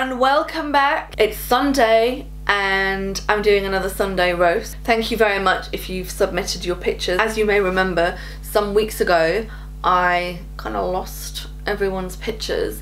and welcome back. It's Sunday and I'm doing another Sunday roast. Thank you very much if you've submitted your pictures. As you may remember, some weeks ago I kind of lost everyone's pictures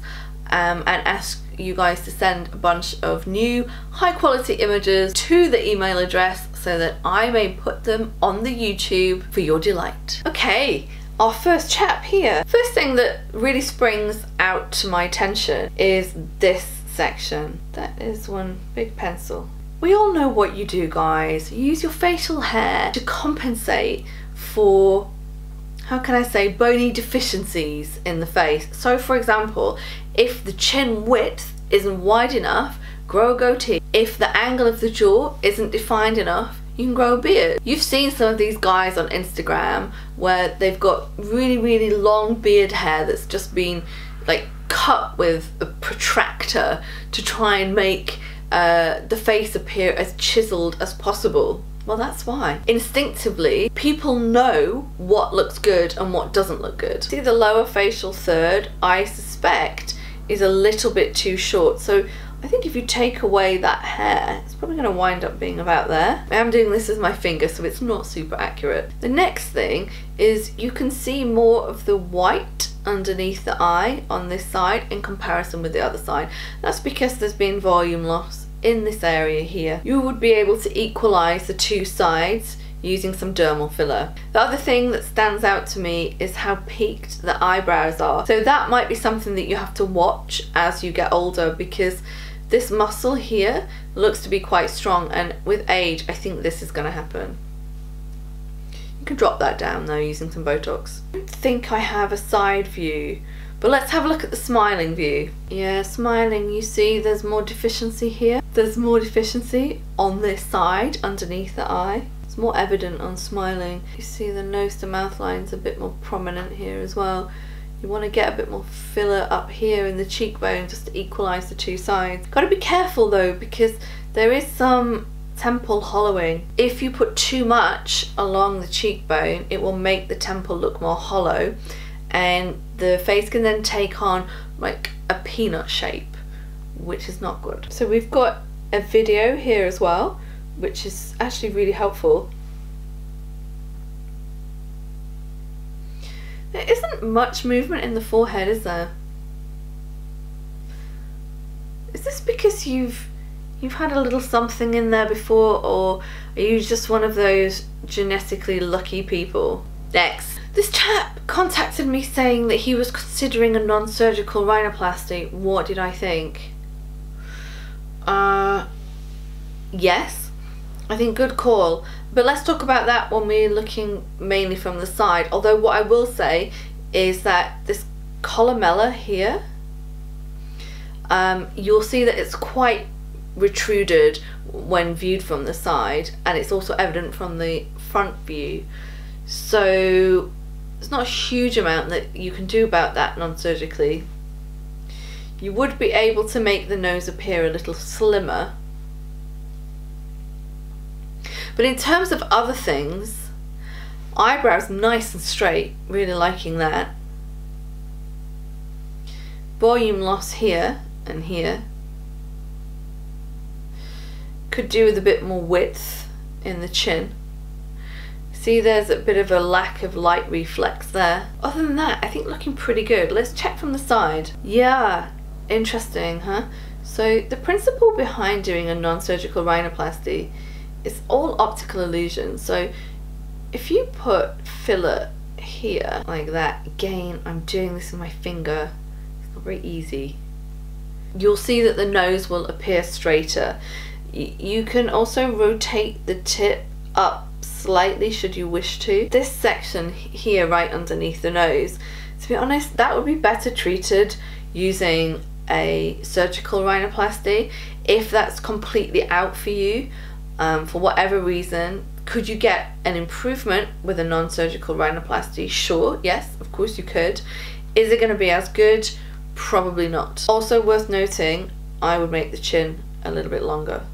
and asked you guys to send a bunch of new high quality images to the email address so that I may put them on the YouTube for your delight. Okay, our first chap here. First thing that really springs out to my attention is this section. That is one big pencil. We all know what you do, guys. You use your facial hair to compensate for, how can I say, bony deficiencies in the face. So for example, if the chin width isn't wide enough, grow a goatee. If the angle of the jaw isn't defined enough, you can grow a beard. You've seen some of these guys on Instagram where they've got really long beard hair that's just been like cut with a protractor to try and make the face appear as chiseled as possible. Well, that's why. Instinctively, people know what looks good and what doesn't look good. See, the lower facial third, I suspect, is a little bit too short. So I think if you take away that hair, it's probably going to wind up being about there. I am doing this with my finger, so it's not super accurate. The next thing is you can see more of the white underneath the eye on this side in comparison with the other side. That's because there's been volume loss in this area here. You would be able to equalize the two sides using some dermal filler. The other thing that stands out to me is how peaked the eyebrows are. So that might be something that you have to watch as you get older, because this muscle here looks to be quite strong, and with age I think this is going to happen. You can drop that down though using some Botox. I don't think I have a side view, but let's have a look at the smiling view. Yeah, smiling, you see there's more deficiency here. There's more deficiency on this side underneath the eye. It's more evident on smiling. You see the nose to mouth line's a bit more prominent here as well. You want to get a bit more filler up here in the cheekbone just to equalize the two sides. Got to be careful though, because there is some temple hollowing. If you put too much along the cheekbone, it will make the temple look more hollow, and the face can then take on like a peanut shape, which is not good. So we've got a video here as well, which is actually really helpful. There isn't much movement in the forehead, is there? Is this because you've had a little something in there before, or are you just one of those genetically lucky people? Next. This chap contacted me saying that he was considering a non-surgical rhinoplasty. What did I think? Yes. I think good call, but let's talk about that when we're looking mainly from the side. Although what I will say is that this columella here, you'll see that it's quite retruded when viewed from the side, and it's also evident from the front view. So there's not a huge amount that you can do about that non-surgically. You would be able to make the nose appear a little slimmer. But in terms of other things, eyebrows nice and straight, really liking that. Volume loss here and here. Could do with a bit more width in the chin. See, there's a bit of a lack of light reflex there. Other than that, I think looking pretty good. Let's check from the side. Yeah, interesting, huh? So the principle behind doing a non-surgical rhinoplasty, it's all optical illusion. So if you put filler here like that, again I'm doing this with my finger, it's not very easy, you'll see that the nose will appear straighter. You can also rotate the tip up slightly should you wish to. This section here right underneath the nose, to be honest, that would be better treated using a surgical rhinoplasty. If that's completely out for you, for whatever reason, could you get an improvement with a non-surgical rhinoplasty? Sure, yes, of course you could. Is it going to be as good? Probably not. Also worth noting, I would make the chin a little bit longer.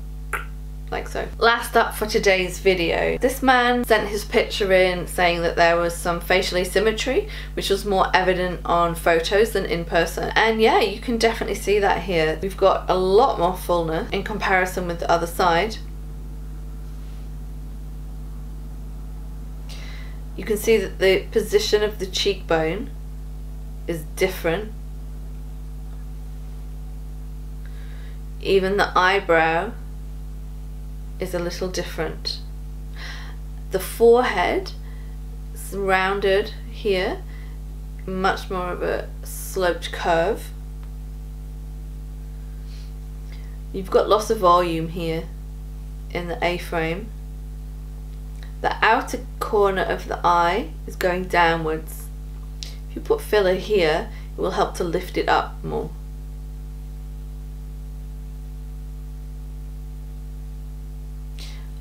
like so. Last up for today's video, this man sent his picture in saying that there was some facial asymmetry, which was more evident on photos than in person. And yeah, you can definitely see that here. We've got a lot more fullness in comparison with the other side. You can see that the position of the cheekbone is different. Even the eyebrow is a little different. The forehead is rounded here, much more of a sloped curve. You've got lots of volume here in the A-frame. The outer corner of the eye is going downwards. If you put filler here, it will help to lift it up more.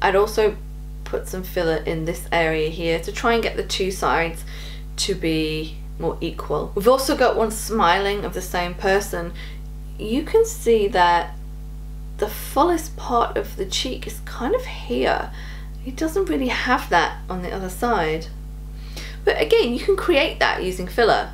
I'd also put some filler in this area here to try and get the two sides to be more equal. We've also got one smiling of the same person. You can see that the fullest part of the cheek is kind of here. It doesn't really have that on the other side. But again, you can create that using filler.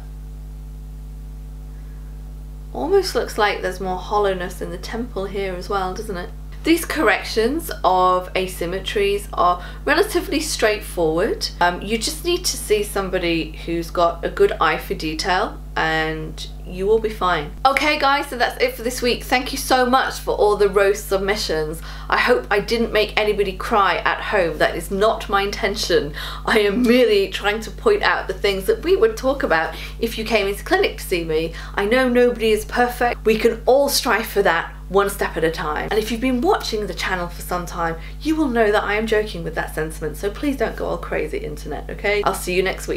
Almost looks like there's more hollowness in the temple here as well, doesn't it? These corrections of asymmetries are relatively straightforward. You just need to see somebody who's got a good eye for detail and you will be fine. Okay guys, so that's it for this week. Thank you so much for all the roast submissions. I hope I didn't make anybody cry at home. That is not my intention. I am merely trying to point out the things that we would talk about if you came into clinic to see me. I know nobody is perfect. We can all strive for that, one step at a time. And if you've been watching the channel for some time, you will know that I am joking with that sentiment, so please don't go all crazy internet, okay? I'll see you next week.